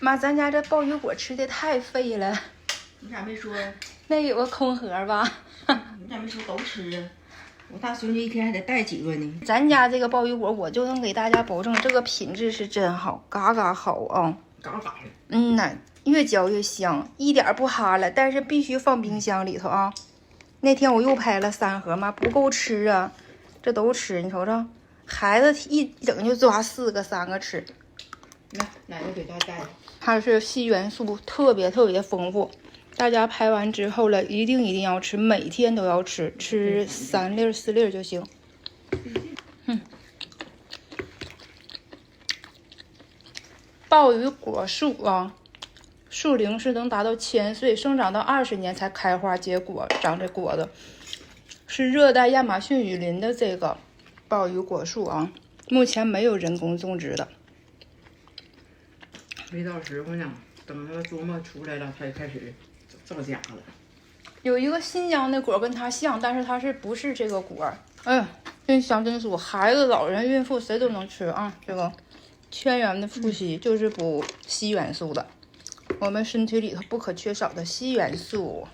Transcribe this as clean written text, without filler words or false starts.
妈，咱家这鲍鱼果吃的太肥了。你咋没说？那有个空盒吧？你咋没说都吃啊？我大孙子一天还得带几个呢。咱家这个鲍鱼果，我就能给大家保证，这个品质是真好，嘎嘎好啊！嘎嘎的。嗯呐，越嚼越香，一点不哈了，但是必须放冰箱里头啊。那天我又拍了3盒嘛，不够吃啊，这都吃，你瞅瞅，孩子一整就抓4个、3个吃。来，奶奶给大家带。它是硒元素特别丰富，大家拍完之后了，一定要吃，每天都要吃，吃3粒4粒就行。鲍鱼果树啊，树龄是能达到1000岁，生长到20年才开花结果，长这果子，是热带亚马逊雨林的这个鲍鱼果树啊，目前没有人工种植的。没到时候呢，等那个琢磨出来了，才开始造假了。有一个新疆的果跟它像，但是它不是这个果。哎呀，真香真酥，孩子、老人、孕妇谁都能吃啊！这个千元的富硒就是补硒元素的，我们身体里头不可缺少的硒元素。